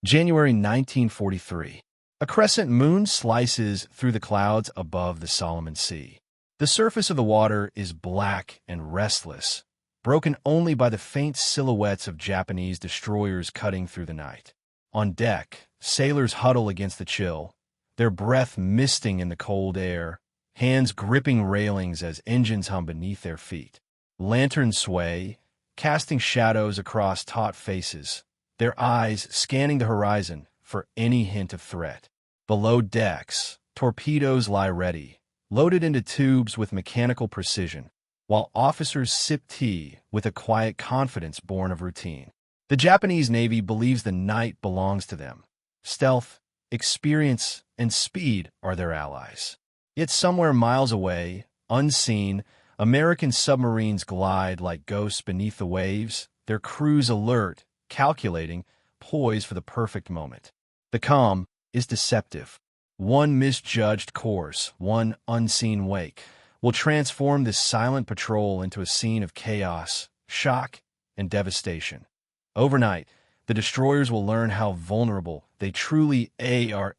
January 1943. A crescent moon slices through the clouds above the Solomon Sea. The surface of the water is black and restless, broken only by the faint silhouettes of Japanese destroyers cutting through the night. On deck, sailors huddle against the chill, their breath misting in the cold air, hands gripping railings as engines hum beneath their feet. Lanterns sway, casting shadows across taut faces, their eyes scanning the horizon for any hint of threat. Below decks, torpedoes lie ready, loaded into tubes with mechanical precision, while officers sip tea with a quiet confidence born of routine. The Japanese Navy believes the night belongs to them. Stealth, experience, and speed are their allies. Yet somewhere miles away, unseen, American submarines glide like ghosts beneath the waves, their crews alert, calculating, poised for the perfect moment. The calm is deceptive. One misjudged course, one unseen wake, will transform this silent patrol into a scene of chaos, shock, and devastation. Overnight, the destroyers will learn how vulnerable they truly are.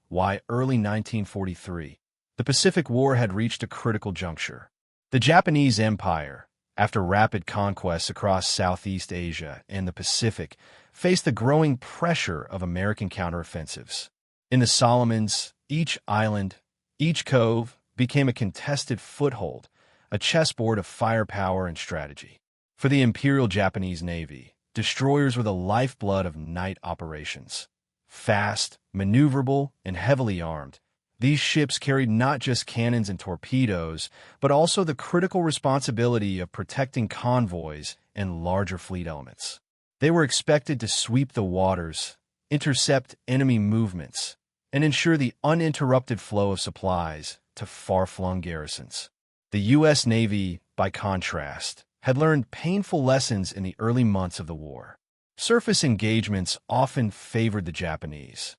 Why early 1943, the Pacific War had reached a critical juncture. The Japanese Empire, after rapid conquests across Southeast Asia and the Pacific, faced the growing pressure of American counteroffensives. In the Solomons, each island, each cove became a contested foothold, a chessboard of firepower and strategy. For the Imperial Japanese Navy, destroyers were the lifeblood of night operations. Fast, maneuverable, and heavily armed, these ships carried not just cannons and torpedoes, but also the critical responsibility of protecting convoys and larger fleet elements. They were expected to sweep the waters, intercept enemy movements, and ensure the uninterrupted flow of supplies to far-flung garrisons. The U.S. Navy, by contrast, had learned painful lessons in the early months of the war. Surface engagements often favored the Japanese.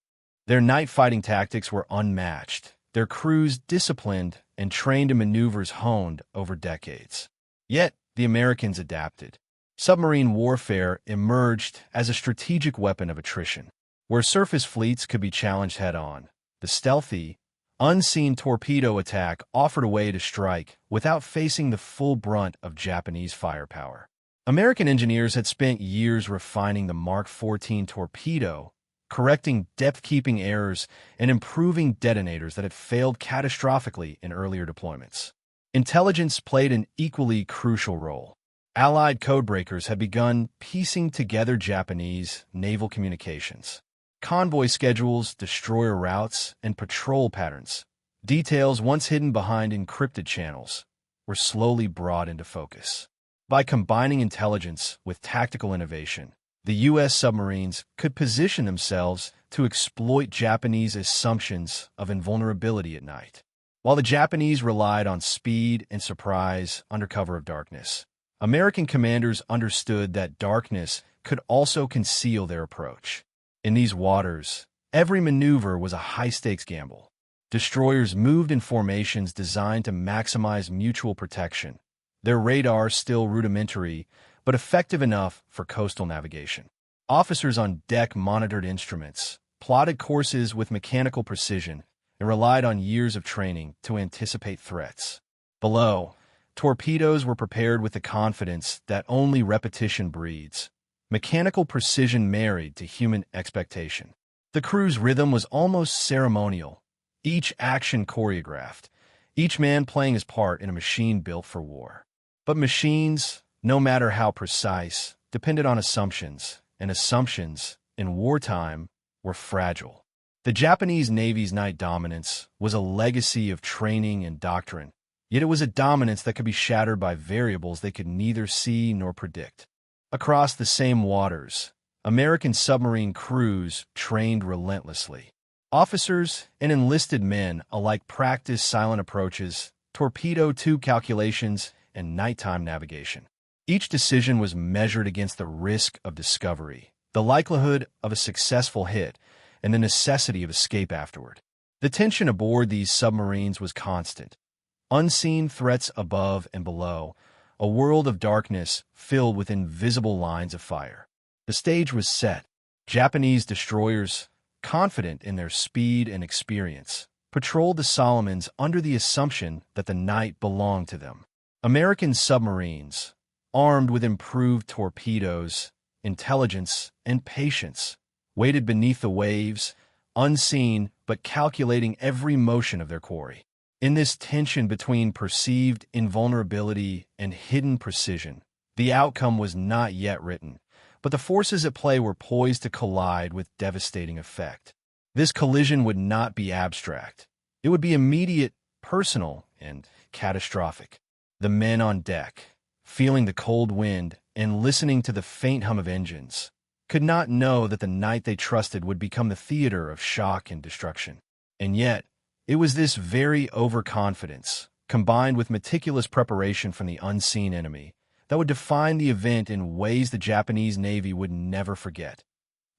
Their night fighting tactics were unmatched, their crews disciplined and trained in maneuvers honed over decades. Yet, the Americans adapted. Submarine warfare emerged as a strategic weapon of attrition. Where surface fleets could be challenged head-on, the stealthy, unseen torpedo attack offered a way to strike without facing the full brunt of Japanese firepower. American engineers had spent years refining the Mark 14 torpedo, correcting depth-keeping errors and improving detonators that had failed catastrophically in earlier deployments. Intelligence played an equally crucial role. Allied codebreakers had begun piecing together Japanese naval communications. Convoy schedules, destroyer routes, and patrol patterns, details once hidden behind encrypted channels, were slowly brought into focus. By combining intelligence with tactical innovation, the U.S. submarines could position themselves to exploit Japanese assumptions of invulnerability at night. While the Japanese relied on speed and surprise under cover of darkness, American commanders understood that darkness could also conceal their approach. In these waters, every maneuver was a high-stakes gamble. Destroyers moved in formations designed to maximize mutual protection, their radar still rudimentary, but effective enough for coastal navigation. Officers on deck monitored instruments, plotted courses with mechanical precision, and relied on years of training to anticipate threats. Below, torpedoes were prepared with the confidence that only repetition breeds. Mechanical precision married to human expectation. The crew's rhythm was almost ceremonial, each action choreographed, each man playing his part in a machine built for war. But machines, no matter how precise, depended on assumptions, and assumptions, in wartime, were fragile. The Japanese Navy's night dominance was a legacy of training and doctrine, yet it was a dominance that could be shattered by variables they could neither see nor predict. Across the same waters, American submarine crews trained relentlessly. Officers and enlisted men alike practiced silent approaches, torpedo tube calculations, and nighttime navigation. Each decision was measured against the risk of discovery, the likelihood of a successful hit, and the necessity of escape afterward. The tension aboard these submarines was constant. Unseen threats above and below, a world of darkness filled with invisible lines of fire. The stage was set. Japanese destroyers, confident in their speed and experience, patrolled the Solomons under the assumption that the night belonged to them. American submarines, armed with improved torpedoes, intelligence, and patience, waited beneath the waves, unseen but calculating every motion of their quarry. In this tension between perceived invulnerability and hidden precision, the outcome was not yet written, but the forces at play were poised to collide with devastating effect. This collision would not be abstract. It would be immediate, personal, and catastrophic. The men on deck, feeling the cold wind and listening to the faint hum of engines, could not know that the night they trusted would become the theater of shock and destruction. And yet, it was this very overconfidence, combined with meticulous preparation from the unseen enemy, that would define the event in ways the Japanese Navy would never forget.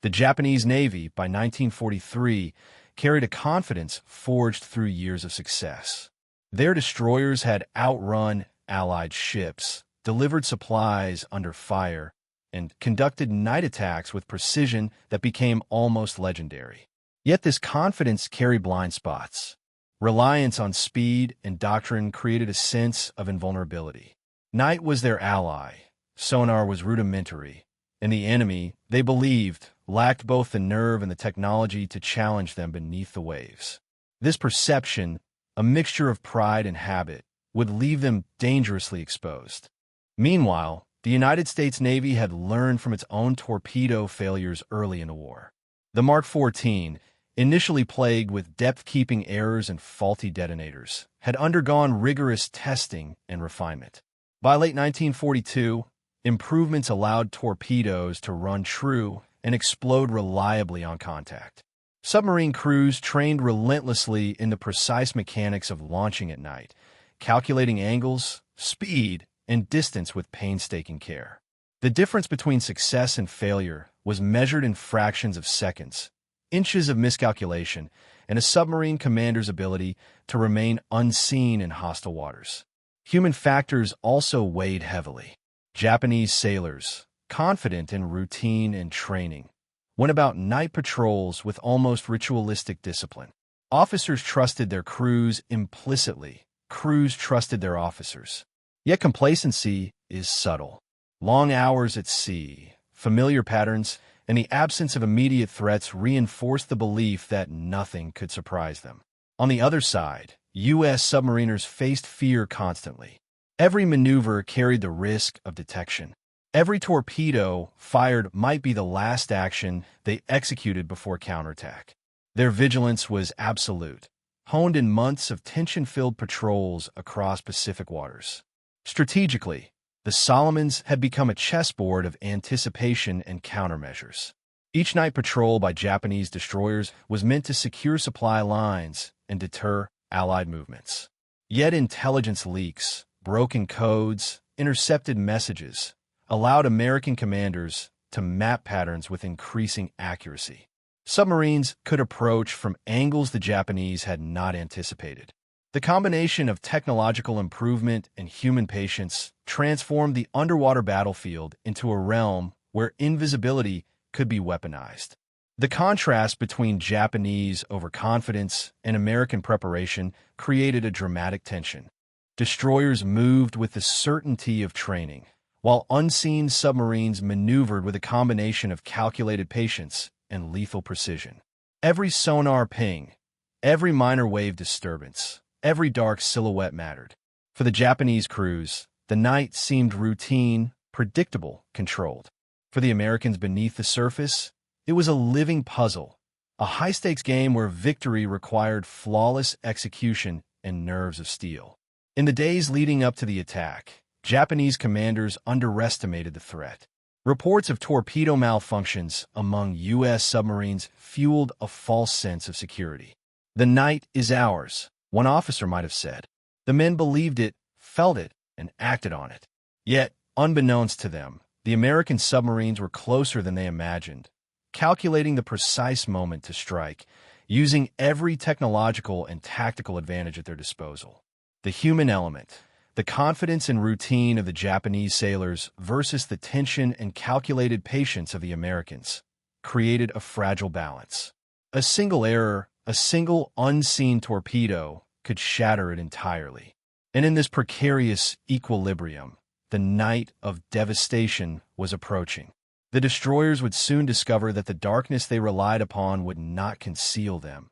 The Japanese Navy, by 1943, carried a confidence forged through years of success. Their destroyers had outrun Allied ships, delivered supplies under fire, and conducted night attacks with precision that became almost legendary. Yet this confidence carried blind spots. Reliance on speed and doctrine created a sense of invulnerability. Night was their ally, sonar was rudimentary, and the enemy, they believed, lacked both the nerve and the technology to challenge them beneath the waves. This perception, a mixture of pride and habit, would leave them dangerously exposed. Meanwhile, the United States Navy had learned from its own torpedo failures early in the war. The Mark 14, initially plagued with depth-keeping errors and faulty detonators, had undergone rigorous testing and refinement. By late 1942, improvements allowed torpedoes to run true and explode reliably on contact. Submarine crews trained relentlessly in the precise mechanics of launching at night, calculating angles, speed, and distance with painstaking care. The difference between success and failure was measured in fractions of seconds, inches of miscalculation, and a submarine commander's ability to remain unseen in hostile waters. Human factors also weighed heavily. Japanese sailors, confident in routine and training, went about night patrols with almost ritualistic discipline. Officers trusted their crews implicitly. Crews trusted their officers. Yet complacency is subtle. Long hours at sea, familiar patterns, and the absence of immediate threats reinforced the belief that nothing could surprise them. On the other side, U.S. submariners faced fear constantly. Every maneuver carried the risk of detection. Every torpedo fired might be the last action they executed before counterattack. Their vigilance was absolute, honed in months of tension-filled patrols across Pacific waters. Strategically, the Solomons had become a chessboard of anticipation and countermeasures. Each night patrol by Japanese destroyers was meant to secure supply lines and deter Allied movements. Yet intelligence leaks, broken codes, intercepted messages allowed American commanders to map patterns with increasing accuracy. Submarines could approach from angles the Japanese had not anticipated. The combination of technological improvement and human patience transformed the underwater battlefield into a realm where invisibility could be weaponized. The contrast between Japanese overconfidence and American preparation created a dramatic tension. Destroyers moved with the certainty of training, while unseen submarines maneuvered with a combination of calculated patience and lethal precision. Every sonar ping, every minor wave disturbance, every dark silhouette mattered. For the Japanese crews, the night seemed routine, predictable, controlled. For the Americans beneath the surface, it was a living puzzle, a high-stakes game where victory required flawless execution and nerves of steel. In the days leading up to the attack, Japanese commanders underestimated the threat. Reports of torpedo malfunctions among U.S. submarines fueled a false sense of security. "The night is ours," one officer might have said. The men believed it, felt it, and acted on it. Yet, unbeknownst to them, the American submarines were closer than they imagined, calculating the precise moment to strike, using every technological and tactical advantage at their disposal. The human element, the confidence and routine of the Japanese sailors versus the tension and calculated patience of the Americans. created a fragile balance. A single error, a single unseen torpedo, could shatter it entirely. And in this precarious equilibrium, the night of devastation was approaching. The destroyers would soon discover that the darkness they relied upon would not conceal them.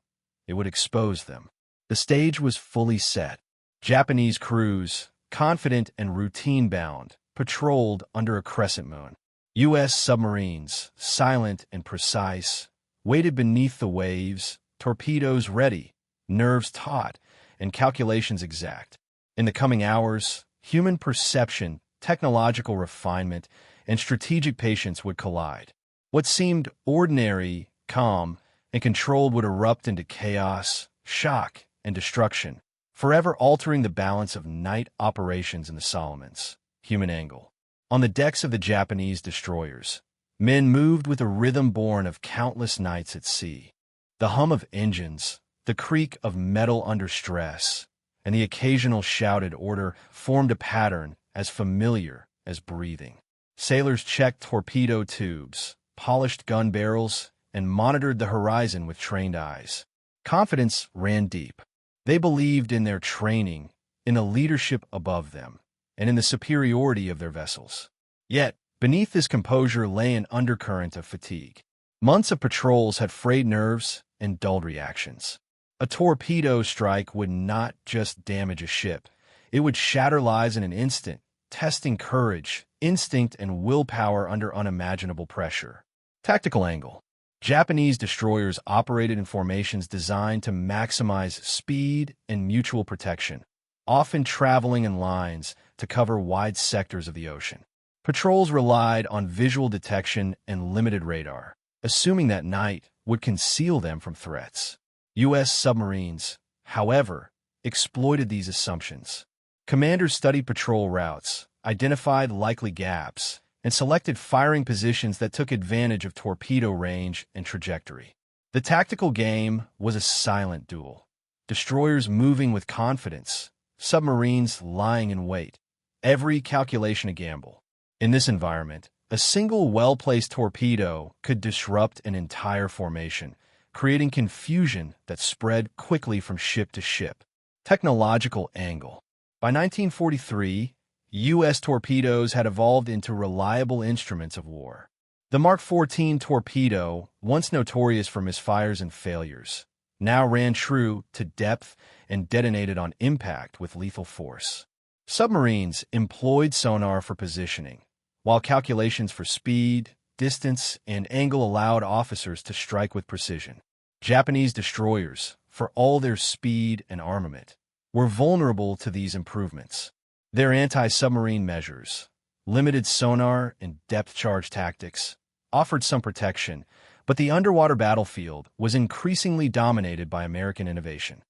It would expose them. The stage was fully set. Japanese crews, confident and routine-bound, patrolled under a crescent moon. U.S. submarines, silent and precise, waited beneath the waves, torpedoes ready, nerves taut, and calculations exact. In the coming hours, human perception, technological refinement, and strategic patience would collide. What seemed ordinary, calm, and controlled would erupt into chaos, shock, and destruction, forever altering the balance of night operations in the Solomons. Human angle. On the decks of the Japanese destroyers, men moved with a rhythm born of countless nights at sea. The hum of engines, the creak of metal under stress, and the occasional shouted order formed a pattern as familiar as breathing. Sailors checked torpedo tubes, polished gun barrels, and monitored the horizon with trained eyes. Confidence ran deep. They believed in their training, in the leadership above them, and in the superiority of their vessels. Yet, beneath this composure lay an undercurrent of fatigue. Months of patrols had frayed nerves and dulled reactions. A torpedo strike would not just damage a ship. It would shatter lives in an instant, testing courage, instinct, and willpower under unimaginable pressure. Tactical angle. Japanese destroyers operated in formations designed to maximize speed and mutual protection, often traveling in lines to cover wide sectors of the ocean. Patrols relied on visual detection and limited radar, assuming that night would conceal them from threats. U.S. submarines, however, exploited these assumptions. Commanders studied patrol routes, identified likely gaps, and selected firing positions that took advantage of torpedo range and trajectory. The tactical game was a silent duel. Destroyers moving with confidence, submarines lying in wait. Every calculation a gamble. In this environment, a single well-placed torpedo could disrupt an entire formation, creating confusion that spread quickly from ship to ship. Technological angle. By 1943, U.S. torpedoes had evolved into reliable instruments of war. The Mark 14 torpedo, once notorious for misfires and failures, now ran true to depth and detonated on impact with lethal force. Submarines employed sonar for positioning, while calculations for speed, distance, and angle allowed officers to strike with precision. Japanese destroyers, for all their speed and armament, were vulnerable to these improvements. Their anti-submarine measures, limited sonar and depth charge tactics, offered some protection, but the underwater battlefield was increasingly dominated by American innovation.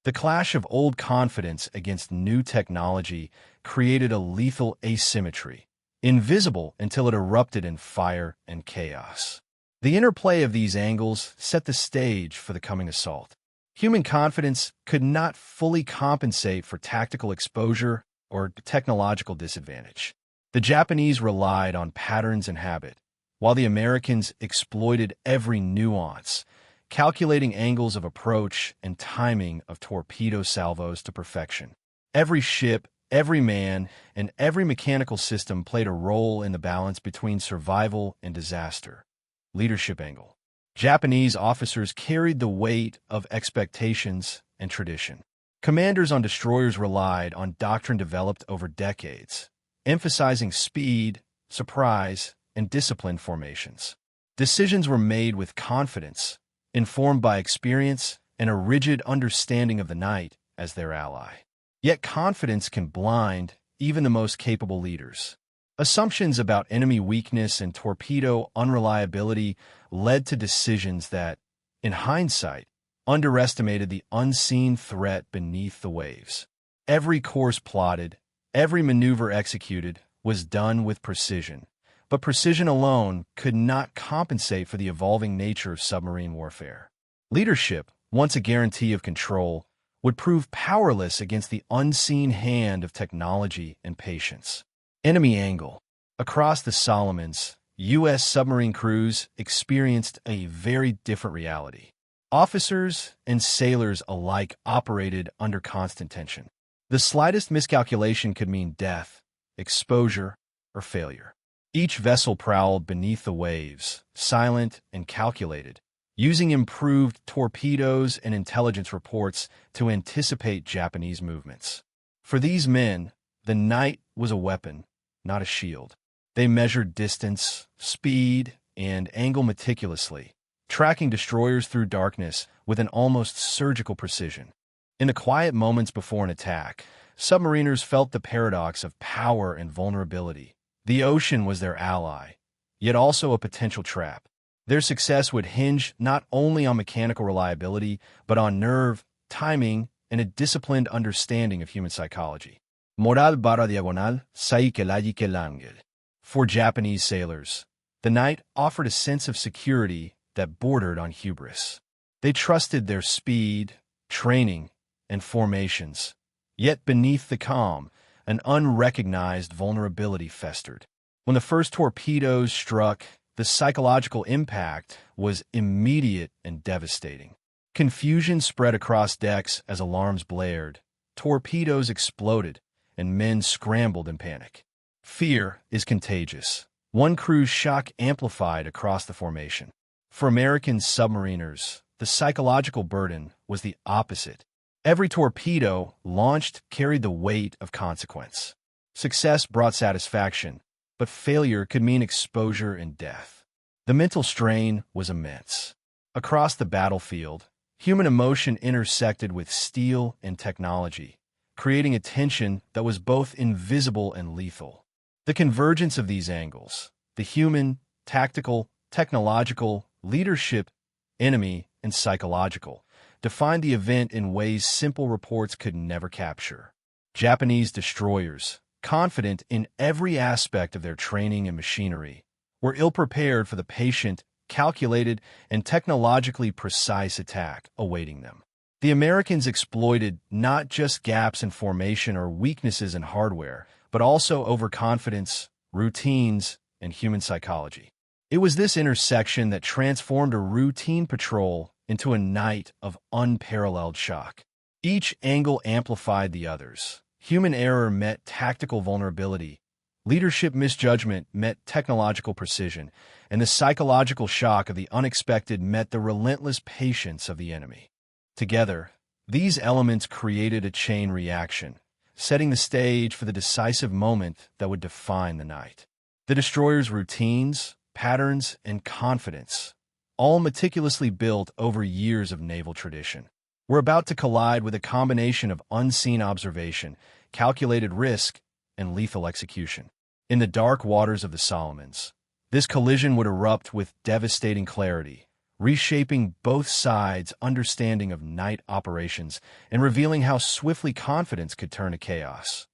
The clash of old confidence against new technology created a lethal asymmetry, invisible until it erupted in fire and chaos. The interplay of these angles set the stage for the coming assault. Human confidence could not fully compensate for tactical exposure or technological disadvantage. The Japanese relied on patterns and habit, while the Americans exploited every nuance, calculating angles of approach and timing of torpedo salvos to perfection. Every ship, every man, and every mechanical system played a role in the balance between survival and disaster. Leadership angle. Japanese officers carried the weight of expectations and tradition. Commanders on destroyers relied on doctrine developed over decades, emphasizing speed, surprise, and disciplined formations. Decisions were made with confidence, informed by experience and a rigid understanding of the night as their ally. Yet confidence can blind even the most capable leaders. Assumptions about enemy weakness and torpedo unreliability led to decisions that, in hindsight, underestimated the unseen threat beneath the waves. Every course plotted, every maneuver executed, was done with precision, but precision alone could not compensate for the evolving nature of submarine warfare. Leadership, once a guarantee of control, would prove powerless against the unseen hand of technology and patience. Enemy angle. Across the Solomons, U.S. submarine crews experienced a very different reality. Officers and sailors alike operated under constant tension. The slightest miscalculation could mean death, exposure, or failure. Each vessel prowled beneath the waves, silent and calculated, using improved torpedoes and intelligence reports to anticipate Japanese movements. For these men, the night was a weapon, not a shield. They measured distance, speed, and angle meticulously, tracking destroyers through darkness with an almost surgical precision. In the quiet moments before an attack, submariners felt the paradox of power and vulnerability. The ocean was their ally, yet also a potential trap. Their success would hinge not only on mechanical reliability, but on nerve, timing, and a disciplined understanding of human psychology. Moral barra diagonal, sai que l'agi que l'angel. For Japanese sailors, the night offered a sense of security that bordered on hubris. They trusted their speed, training, and formations. Yet beneath the calm, an unrecognized vulnerability festered. When the first torpedoes struck, the psychological impact was immediate and devastating. Confusion spread across decks as alarms blared, torpedoes exploded, and men scrambled in panic. Fear is contagious. One crew's shock amplified across the formation. For American submariners, the psychological burden was the opposite. Every torpedo launched carried the weight of consequence. Success brought satisfaction, but failure could mean exposure and death. The mental strain was immense. Across the battlefield, human emotion intersected with steel and technology, creating a tension that was both invisible and lethal. The convergence of these angles, the human, tactical, technological, leadership, enemy, and psychological, defined the event in ways simple reports could never capture. Japanese destroyers, confident in every aspect of their training and machinery, were ill-prepared for the patient, calculated, and technologically precise attack awaiting them. The Americans exploited not just gaps in formation or weaknesses in hardware, but also overconfidence, routines, and human psychology. It was this intersection that transformed a routine patrol into a night of unparalleled shock. Each angle amplified the others. Human error met tactical vulnerability, leadership misjudgment met technological precision, and the psychological shock of the unexpected met the relentless patience of the enemy. Together, these elements created a chain reaction, setting the stage for the decisive moment that would define the night. The destroyer's routines, patterns, and confidence, all meticulously built over years of naval tradition, were about to collide with a combination of unseen observation, calculated risk, and lethal execution. In the dark waters of the Solomons, this collision would erupt with devastating clarity, reshaping both sides' understanding of night operations and revealing how swiftly confidence could turn to chaos.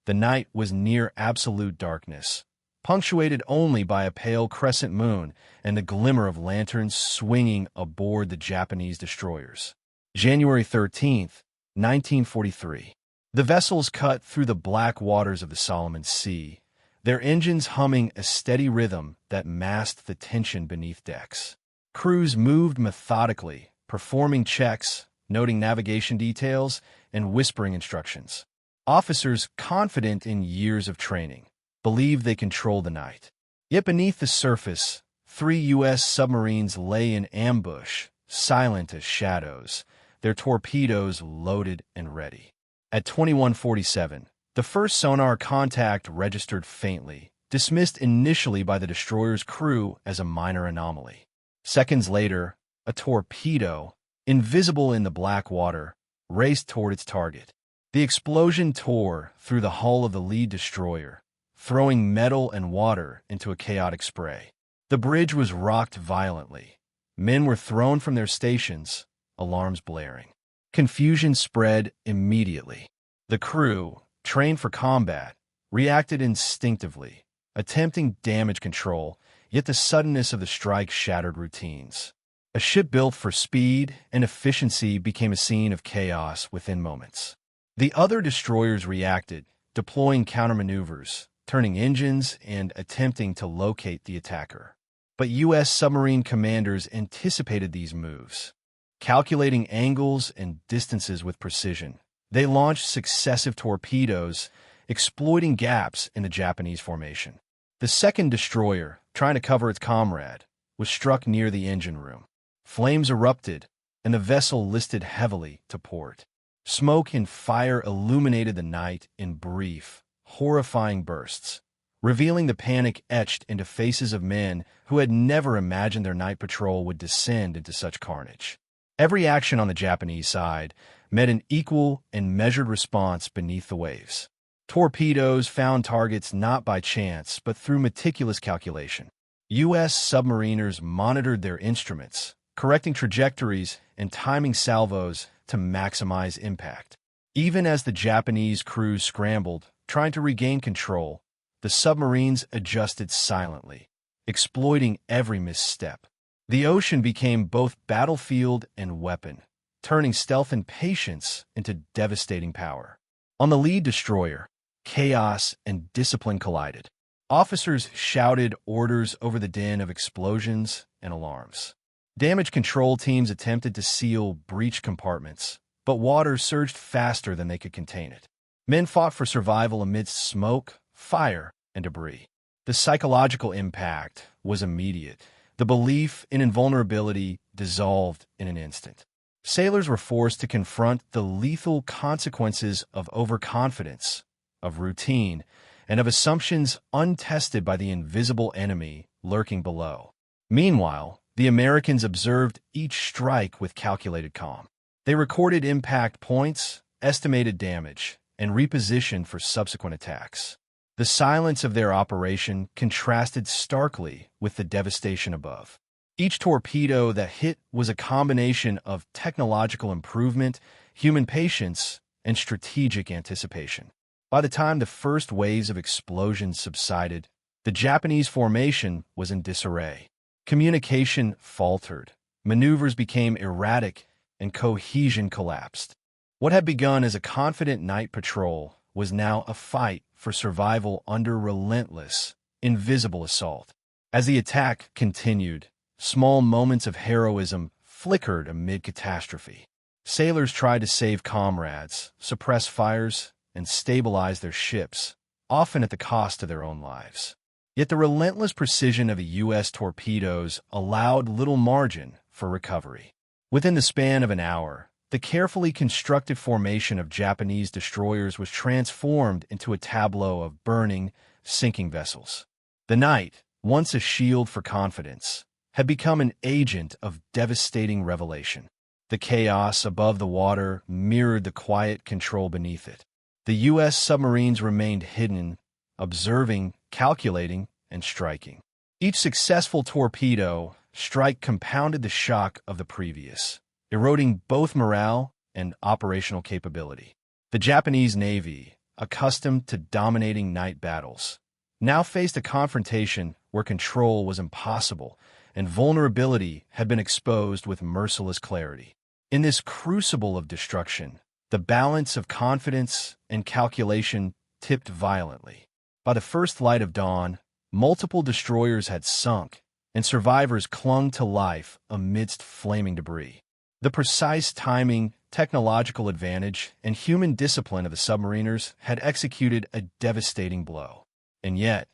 The night was near absolute darkness, punctuated only by a pale crescent moon and the glimmer of lanterns swinging aboard the Japanese destroyers. January 13th, 1943. The vessels cut through the black waters of the Solomon Sea, their engines humming a steady rhythm that masked the tension beneath decks. Crews moved methodically, performing checks, noting navigation details, and whispering instructions. Officers, confident in years of training, believed they controlled the night. Yet beneath the surface, 3 U.S. submarines lay in ambush, silent as shadows, their torpedoes loaded and ready. At 21:47, the first sonar contact registered faintly, dismissed initially by the destroyer's crew as a minor anomaly. Seconds later, a torpedo, invisible in the black water, raced toward its target. The explosion tore through the hull of the lead destroyer, throwing metal and water into a chaotic spray. The bridge was rocked violently. Men were thrown from their stations, alarms blaring. Confusion spread immediately. The crew, trained for combat, reacted instinctively, attempting damage control, yet the suddenness of the strike shattered routines. A ship built for speed and efficiency became a scene of chaos within moments. The other destroyers reacted, deploying countermaneuvers, turning engines and attempting to locate the attacker. But U.S. submarine commanders anticipated these moves. Calculating angles and distances with precision, they launched successive torpedoes, exploiting gaps in the Japanese formation. The second destroyer, trying to cover its comrade, was struck near the engine room. Flames erupted, and the vessel listed heavily to port. Smoke and fire illuminated the night in brief, horrifying bursts, revealing the panic etched into faces of men who had never imagined their night patrol would descend into such carnage. Every action on the Japanese side met an equal and measured response beneath the waves. Torpedoes found targets not by chance, but through meticulous calculation. U.S. submariners monitored their instruments, correcting trajectories and timing salvos to maximize impact. Even as the Japanese crews scrambled, trying to regain control, the submarines adjusted silently, exploiting every misstep. The ocean became both battlefield and weapon, turning stealth and patience into devastating power. On the lead destroyer, chaos and discipline collided. Officers shouted orders over the din of explosions and alarms. Damage control teams attempted to seal breach compartments, but water surged faster than they could contain it. Men fought for survival amidst smoke, fire, and debris. The psychological impact was immediate. The belief in invulnerability dissolved in an instant. Sailors were forced to confront the lethal consequences of overconfidence, of routine, and of assumptions untested by the invisible enemy lurking below. Meanwhile, the Americans observed each strike with calculated calm. They recorded impact points, estimated damage, and repositioned for subsequent attacks. The silence of their operation contrasted starkly with the devastation above. Each torpedo that hit was a combination of technological improvement, human patience, and strategic anticipation. By the time the first waves of explosions subsided, the Japanese formation was in disarray. Communication faltered, maneuvers became erratic, and cohesion collapsed. What had begun as a confident night patrol was now a fight for survival under relentless, invisible assault. As the attack continued, small moments of heroism flickered amid catastrophe. Sailors tried to save comrades, suppress fires, and stabilize their ships, often at the cost of their own lives. Yet the relentless precision of the U.S. torpedoes allowed little margin for recovery. Within the span of an hour, the carefully constructed formation of Japanese destroyers was transformed into a tableau of burning, sinking vessels. The night, once a shield for confidence, had become an agent of devastating revelation. The chaos above the water mirrored the quiet control beneath it. The U.S. submarines remained hidden, observing, calculating, and striking. Each successful torpedo strike compounded the shock of the previous, eroding both morale and operational capability. The Japanese Navy, accustomed to dominating night battles, now faced a confrontation where control was impossible and vulnerability had been exposed with merciless clarity. In this crucible of destruction, the balance of confidence and calculation tipped violently. By the first light of dawn, multiple destroyers had sunk, and survivors clung to life amidst flaming debris. The precise timing, technological advantage, and human discipline of the submariners had executed a devastating blow. And yet,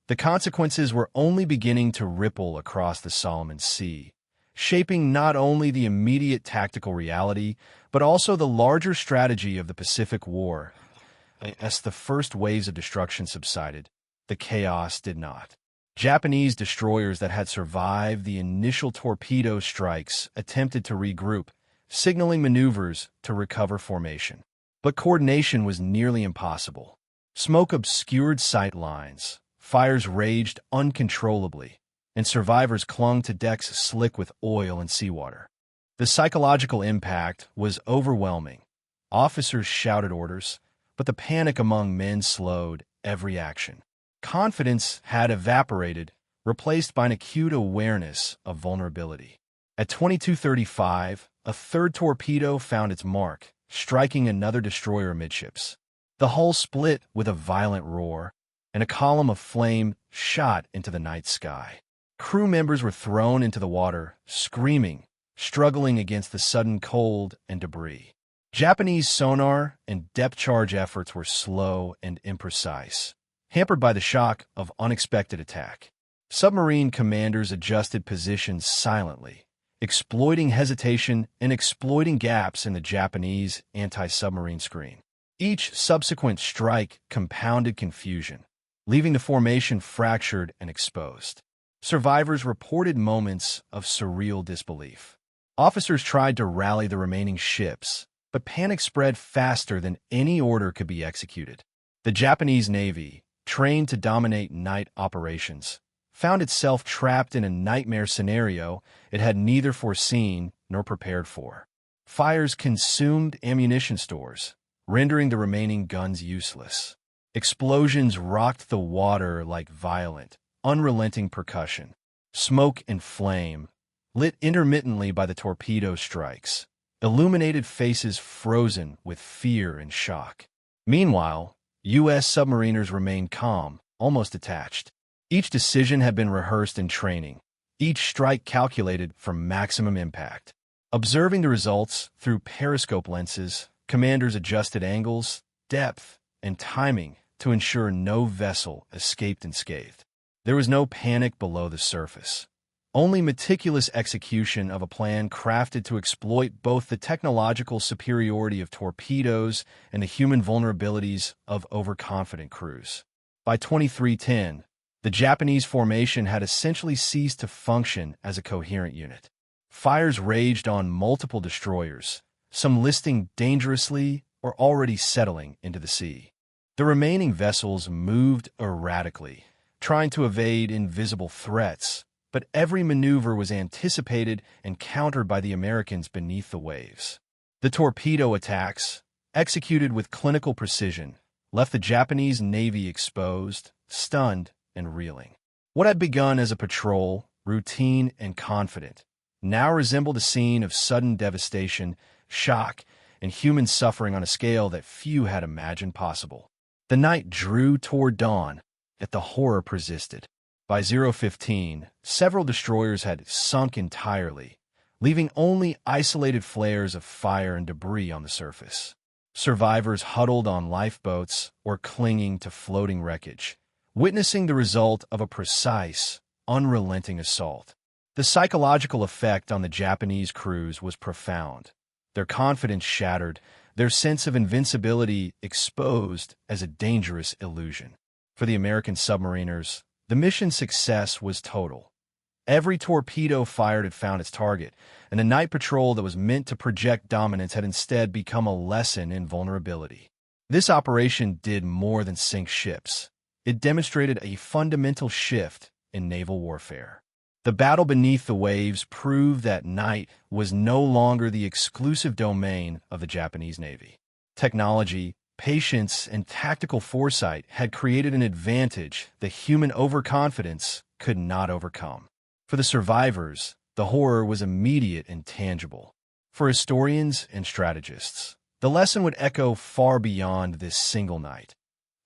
the consequences were only beginning to ripple across the Solomon Sea, shaping not only the immediate tactical reality, but also the larger strategy of the Pacific War. As the first waves of destruction subsided, the chaos did not. Japanese destroyers that had survived the initial torpedo strikes attempted to regroup, signaling maneuvers to recover formation. But coordination was nearly impossible. Smoke obscured sight lines, fires raged uncontrollably, and survivors clung to decks slick with oil and seawater. The psychological impact was overwhelming. Officers shouted orders, but the panic among men slowed every action. Confidence had evaporated, replaced by an acute awareness of vulnerability. At 22:35, a third torpedo found its mark, striking another destroyer amidships. The hull split with a violent roar, and a column of flame shot into the night sky. Crew members were thrown into the water, screaming, struggling against the sudden cold and debris. Japanese sonar and depth charge efforts were slow and imprecise, hampered by the shock of unexpected attack. Submarine commanders adjusted positions silently, exploiting hesitation and exploiting gaps in the Japanese anti-submarine screen. Each subsequent strike compounded confusion, leaving the formation fractured and exposed. Survivors reported moments of surreal disbelief. Officers tried to rally the remaining ships, but panic spread faster than any order could be executed. The Japanese Navy, trained to dominate night operations, found itself trapped in a nightmare scenario it had neither foreseen nor prepared for. Fires consumed ammunition stores, rendering the remaining guns useless. Explosions rocked the water like violent, unrelenting percussion. Smoke and flame, lit intermittently by the torpedo strikes, illuminated faces frozen with fear and shock. Meanwhile, U.S. submariners remained calm, almost detached. Each decision had been rehearsed in training, each strike calculated for maximum impact. Observing the results through periscope lenses, commanders adjusted angles, depth, and timing to ensure no vessel escaped unscathed. There was no panic below the surface, only meticulous execution of a plan crafted to exploit both the technological superiority of torpedoes and the human vulnerabilities of overconfident crews. By 2310, the Japanese formation had essentially ceased to function as a coherent unit. Fires raged on multiple destroyers, some listing dangerously or already settling into the sea. The remaining vessels moved erratically, trying to evade invisible threats, but every maneuver was anticipated and countered by the Americans beneath the waves. The torpedo attacks, executed with clinical precision, left the Japanese Navy exposed, stunned, and reeling. What had begun as a patrol, routine and confident, now resembled a scene of sudden devastation, shock, and human suffering on a scale that few had imagined possible. The night drew toward dawn, yet the horror persisted. By 0:15, several destroyers had sunk entirely, leaving only isolated flares of fire and debris on the surface. Survivors huddled on lifeboats or clinging to floating wreckage, witnessing the result of a precise, unrelenting assault. The psychological effect on the Japanese crews was profound. Their confidence shattered, their sense of invincibility exposed as a dangerous illusion. For the American submariners, the mission's success was total. Every torpedo fired had found its target, and the night patrol that was meant to project dominance had instead become a lesson in vulnerability. This operation did more than sink ships. It demonstrated a fundamental shift in naval warfare. The battle beneath the waves proved that night was no longer the exclusive domain of the Japanese Navy. Technology, patience, and tactical foresight had created an advantage that human overconfidence could not overcome. For the survivors, the horror was immediate and tangible. For historians and strategists, the lesson would echo far beyond this single night.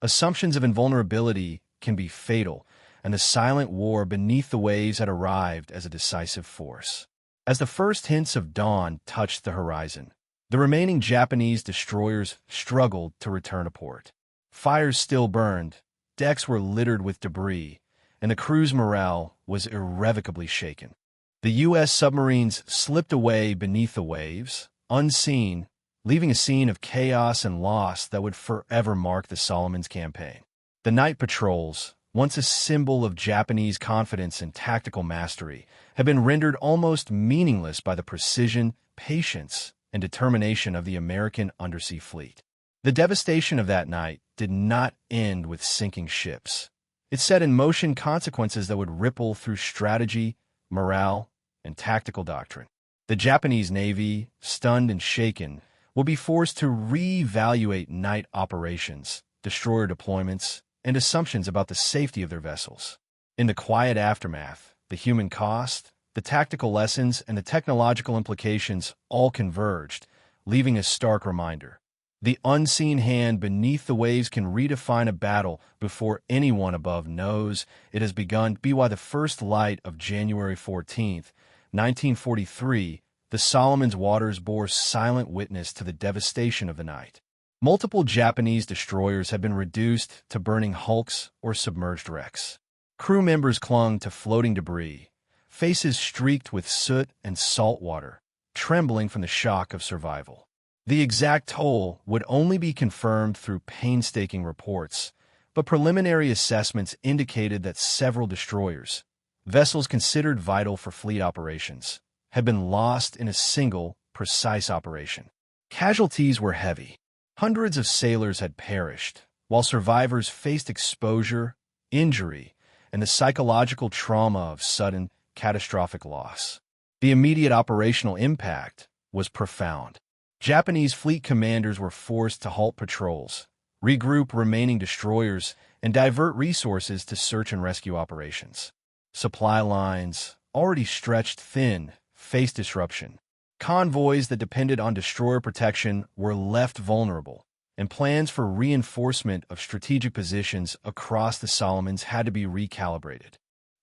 Assumptions of invulnerability can be fatal, and the silent war beneath the waves had arrived as a decisive force. As the first hints of dawn touched the horizon, the remaining Japanese destroyers struggled to return to port. Fires still burned, decks were littered with debris, and the crew's morale was irrevocably shaken. The U.S. submarines slipped away beneath the waves, unseen, leaving a scene of chaos and loss that would forever mark the Solomons campaign. The night patrols, once a symbol of Japanese confidence and tactical mastery, had been rendered almost meaningless by the precision, patience, and determination of the American undersea fleet. The devastation of that night did not end with sinking ships. It set in motion consequences that would ripple through strategy, morale, and tactical doctrine. The Japanese Navy, stunned and shaken, would be forced to re-evaluate night operations, destroyer deployments, and assumptions about the safety of their vessels. In the quiet aftermath, the human cost, the tactical lessons, and the technological implications all converged, leaving a stark reminder. The unseen hand beneath the waves can redefine a battle before anyone above knows it has begun. By the first light of January 14th, 1943, the Solomon's waters bore silent witness to the devastation of the night. Multiple Japanese destroyers had been reduced to burning hulks or submerged wrecks. Crew members clung to floating debris, faces streaked with soot and salt water, trembling from the shock of survival. The exact toll would only be confirmed through painstaking reports, but preliminary assessments indicated that several destroyers, vessels considered vital for fleet operations, had been lost in a single, precise operation. Casualties were heavy. Hundreds of sailors had perished, while survivors faced exposure, injury, and the psychological trauma of sudden, catastrophic loss. The immediate operational impact was profound. Japanese fleet commanders were forced to halt patrols, regroup remaining destroyers, and divert resources to search and rescue operations. Supply lines, already stretched thin, faced disruption. Convoys that depended on destroyer protection were left vulnerable, and plans for reinforcement of strategic positions across the Solomons had to be recalibrated.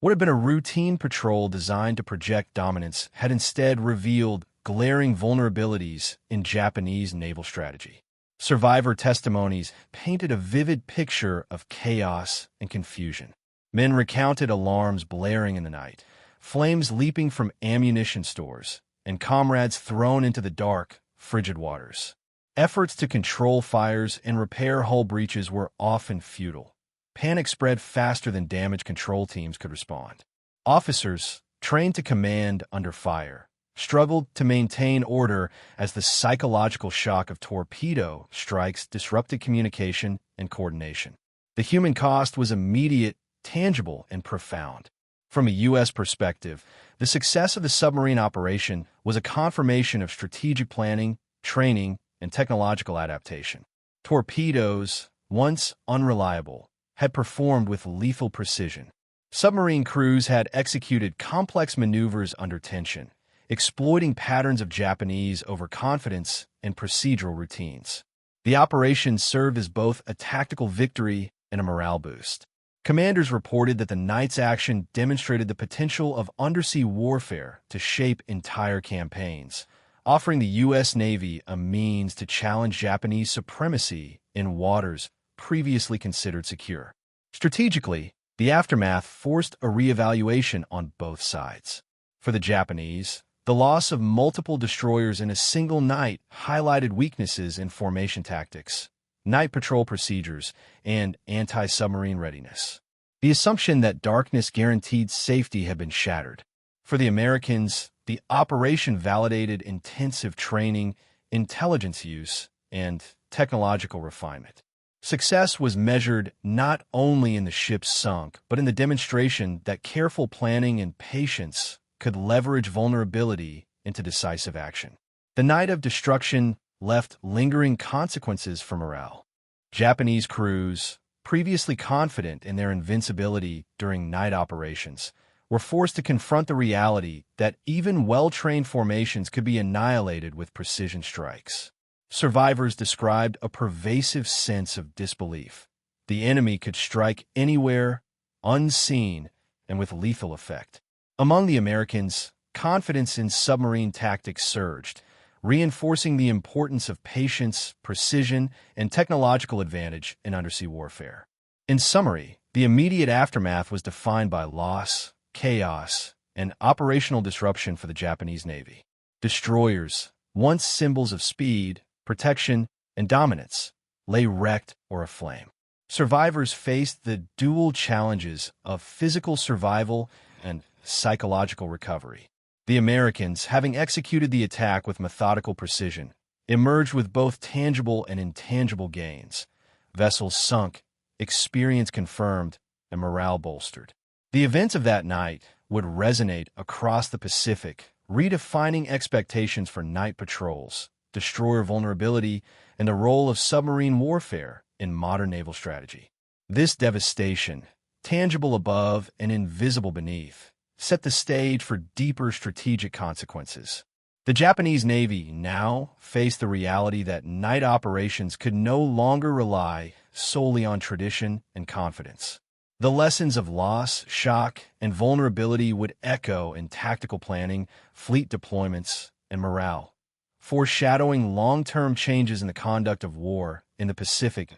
What had been a routine patrol designed to project dominance had instead revealed glaring vulnerabilities in Japanese naval strategy. Survivor testimonies painted a vivid picture of chaos and confusion. Men recounted alarms blaring in the night, flames leaping from ammunition stores, and comrades thrown into the dark, frigid waters. Efforts to control fires and repair hull breaches were often futile. Panic spread faster than damage control teams could respond. Officers, trained to command under fire, struggled to maintain order as the psychological shock of torpedo strikes disrupted communication and coordination. The human cost was immediate, tangible, and profound. From a U.S. perspective, the success of the submarine operation was a confirmation of strategic planning, training, and technological adaptation. Torpedoes, once unreliable, had performed with lethal precision. Submarine crews had executed complex maneuvers under tension, exploiting patterns of Japanese overconfidence and procedural routines. The operation served as both a tactical victory and a morale boost. Commanders reported that the night's action demonstrated the potential of undersea warfare to shape entire campaigns, offering the U.S. Navy a means to challenge Japanese supremacy in waters previously considered secure. Strategically, the aftermath forced a reevaluation on both sides. For the Japanese, the loss of multiple destroyers in a single night highlighted weaknesses in formation tactics, night patrol procedures, and anti-submarine readiness. The assumption that darkness guaranteed safety had been shattered. For the Americans, the operation validated intensive training, intelligence use, and technological refinement. Success was measured not only in the ships sunk, but in the demonstration that careful planning and patience could leverage vulnerability into decisive action. The night of destruction left lingering consequences for morale. Japanese crews, previously confident in their invincibility during night operations, were forced to confront the reality that even well-trained formations could be annihilated with precision strikes. Survivors described a pervasive sense of disbelief. The enemy could strike anywhere, unseen, and with lethal effect. Among the Americans, confidence in submarine tactics surged, reinforcing the importance of patience, precision, and technological advantage in undersea warfare. In summary, the immediate aftermath was defined by loss, chaos, and operational disruption for the Japanese Navy. Destroyers, once symbols of speed, protection, and dominance, lay wrecked or aflame. Survivors faced the dual challenges of physical survival and psychological recovery. The Americans, having executed the attack with methodical precision, emerged with both tangible and intangible gains. Vessels sunk, experience confirmed, and morale bolstered. The events of that night would resonate across the Pacific, redefining expectations for night patrols, destroyer vulnerability, and the role of submarine warfare in modern naval strategy. This devastation, tangible above and invisible beneath, set the stage for deeper strategic consequences. The Japanese Navy now faced the reality that night operations could no longer rely solely on tradition and confidence. The lessons of loss, shock, and vulnerability would echo in tactical planning, fleet deployments, and morale, foreshadowing long-term changes in the conduct of war in the Pacific.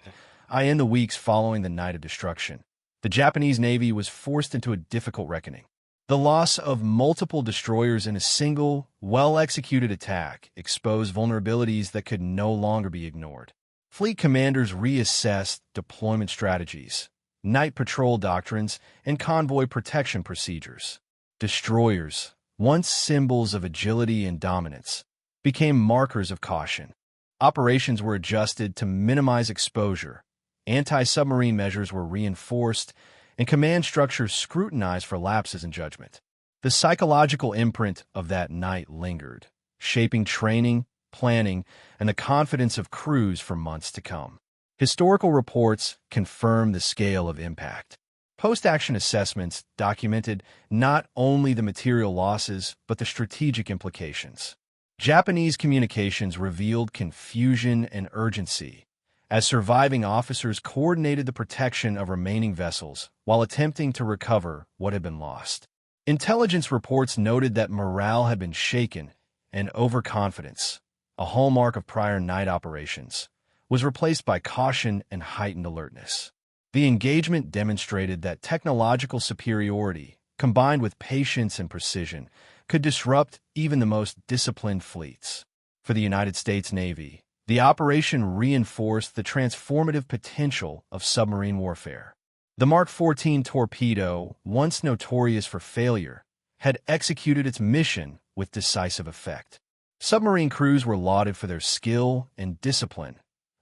In the weeks following the Night of Destruction, the Japanese Navy was forced into a difficult reckoning. The loss of multiple destroyers in a single, well-executed attack exposed vulnerabilities that could no longer be ignored. Fleet commanders reassessed deployment strategies, night patrol doctrines, and convoy protection procedures. Destroyers, once symbols of agility and dominance, became markers of caution. Operations were adjusted to minimize exposure, anti-submarine measures were reinforced, and command structures scrutinized for lapses in judgment. The psychological imprint of that night lingered, shaping training, planning, and the confidence of crews for months to come. Historical reports confirm the scale of impact. Post-action assessments documented not only the material losses, but the strategic implications. Japanese communications revealed confusion and urgency, as surviving officers coordinated the protection of remaining vessels while attempting to recover what had been lost. Intelligence reports noted that morale had been shaken, and overconfidence, a hallmark of prior night operations, was replaced by caution and heightened alertness. The engagement demonstrated that technological superiority, combined with patience and precision, could disrupt even the most disciplined fleets. For the United States Navy, the operation reinforced the transformative potential of submarine warfare. The Mark 14 torpedo, once notorious for failure, had executed its mission with decisive effect. Submarine crews were lauded for their skill and discipline,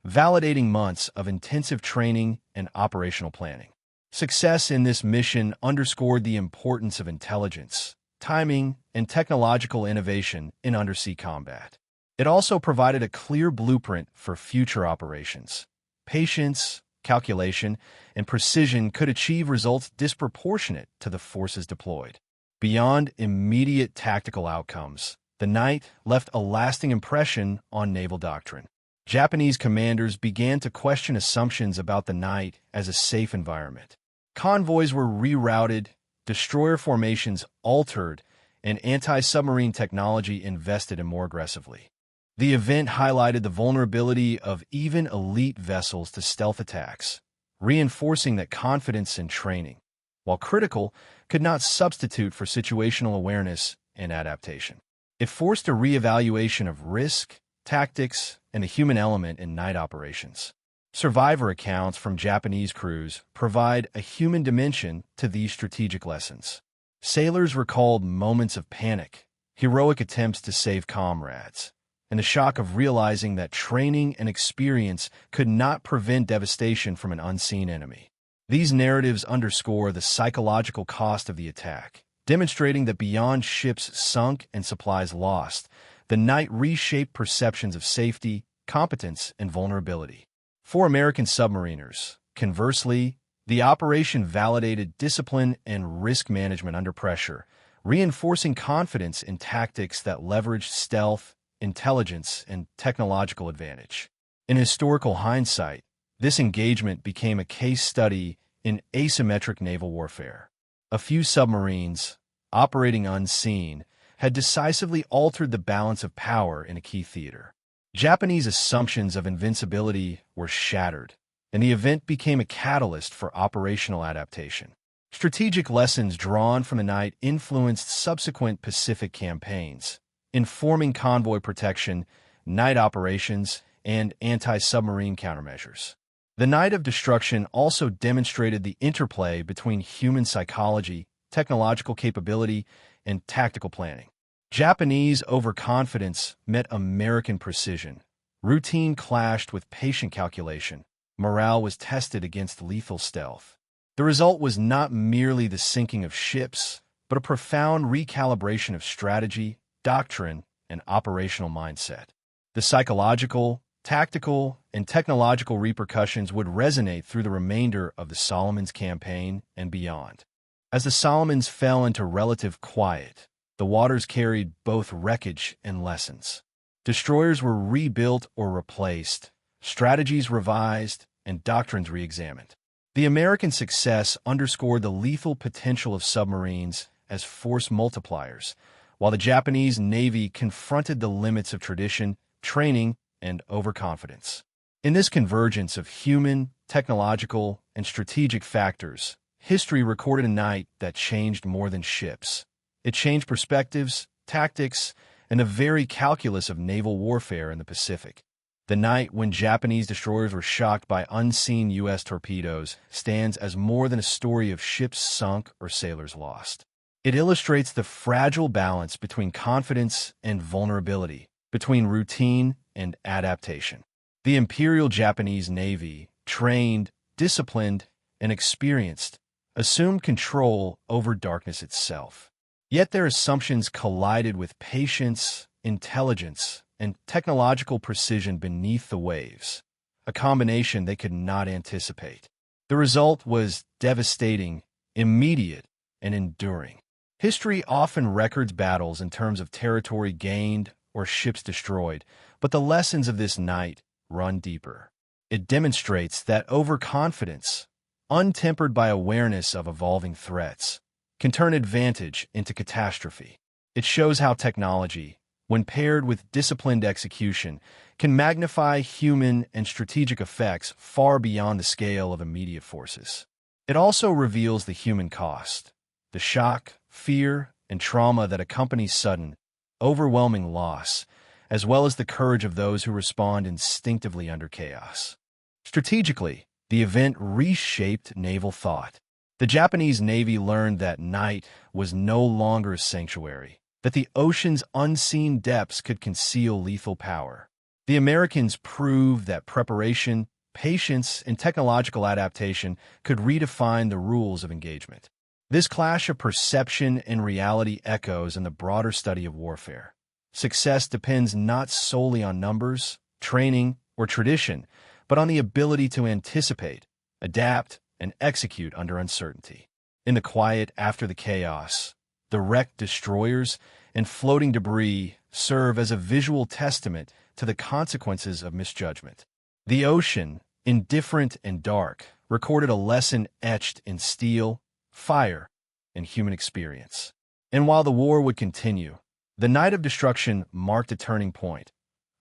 validating months of intensive training and operational planning. Success in this mission underscored the importance of intelligence, timing, and technological innovation in undersea combat. It also provided a clear blueprint for future operations. Patience, calculation, and precision could achieve results disproportionate to the forces deployed. Beyond immediate tactical outcomes, the night left a lasting impression on naval doctrine. Japanese commanders began to question assumptions about the night as a safe environment. Convoys were rerouted, destroyer formations altered, and anti-submarine technology invested in more aggressively. The event highlighted the vulnerability of even elite vessels to stealth attacks, reinforcing that confidence and training, while critical, could not substitute for situational awareness and adaptation. It forced a reevaluation of risk, tactics, and the human element in night operations. Survivor accounts from Japanese crews provide a human dimension to these strategic lessons. Sailors recalled moments of panic, heroic attempts to save comrades, and the shock of realizing that training and experience could not prevent devastation from an unseen enemy. These narratives underscore the psychological cost of the attack, demonstrating that beyond ships sunk and supplies lost, the night reshaped perceptions of safety, competence, and vulnerability. For American submariners, conversely, the operation validated discipline and risk management under pressure, reinforcing confidence in tactics that leveraged stealth, intelligence, and technological advantage. In historical hindsight, this engagement became a case study in asymmetric naval warfare. A few submarines, operating unseen, had decisively altered the balance of power in a key theater. Japanese assumptions of invincibility were shattered, and the event became a catalyst for operational adaptation. Strategic lessons drawn from the night influenced subsequent Pacific campaigns, informing convoy protection, night operations, and anti-submarine countermeasures. The Night of Destruction also demonstrated the interplay between human psychology, technological capability, and tactical planning. Japanese overconfidence met American precision. Routine clashed with patient calculation. Morale was tested against lethal stealth. The result was not merely the sinking of ships, but a profound recalibration of strategy, doctrine, and operational mindset. The psychological, tactical, and technological repercussions would resonate through the remainder of the Solomons campaign and beyond. As the Solomons fell into relative quiet, the waters carried both wreckage and lessons. Destroyers were rebuilt or replaced, strategies revised, and doctrines re-examined. The American success underscored the lethal potential of submarines as force multipliers, while the Japanese Navy confronted the limits of tradition, training, and overconfidence. In this convergence of human, technological, and strategic factors, history recorded a night that changed more than ships. It changed perspectives, tactics, and the very calculus of naval warfare in the Pacific. The night when Japanese destroyers were shocked by unseen U.S. torpedoes stands as more than a story of ships sunk or sailors lost. It illustrates the fragile balance between confidence and vulnerability, between routine and adaptation. The Imperial Japanese Navy, trained, disciplined, and experienced, assumed control over darkness itself. Yet their assumptions collided with patience, intelligence, and technological precision beneath the waves, a combination they could not anticipate. The result was devastating, immediate, and enduring. History often records battles in terms of territory gained or ships destroyed, but the lessons of this night run deeper. It demonstrates that overconfidence, untempered by awareness of evolving threats, can turn advantage into catastrophe. It shows how technology, when paired with disciplined execution, can magnify human and strategic effects far beyond the scale of immediate forces. It also reveals the human cost, the shock, fear, and trauma that accompanies sudden, overwhelming loss, as well as the courage of those who respond instinctively under chaos. Strategically, the event reshaped naval thought. The Japanese Navy learned that night was no longer a sanctuary, that the ocean's unseen depths could conceal lethal power. The Americans proved that preparation, patience, and technological adaptation could redefine the rules of engagement. This clash of perception and reality echoes in the broader study of warfare. Success depends not solely on numbers, training, or tradition, but on the ability to anticipate, adapt, and execute under uncertainty. In the quiet after the chaos, the wrecked destroyers and floating debris serve as a visual testament to the consequences of misjudgment. The ocean, indifferent and dark, recorded a lesson etched in steel, fire, and human experience. And while the war would continue, the night of destruction marked a turning point,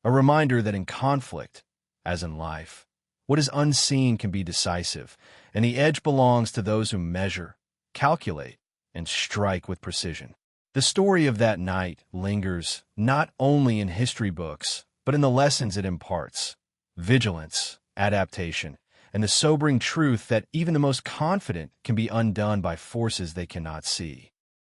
a reminder that in conflict, as in life, what is unseen can be decisive, and the edge belongs to those who measure, calculate, and strike with precision. The story of that night lingers not only in history books, but in the lessons it imparts: vigilance, adaptation, and the sobering truth that even the most confident can be undone by forces they cannot see.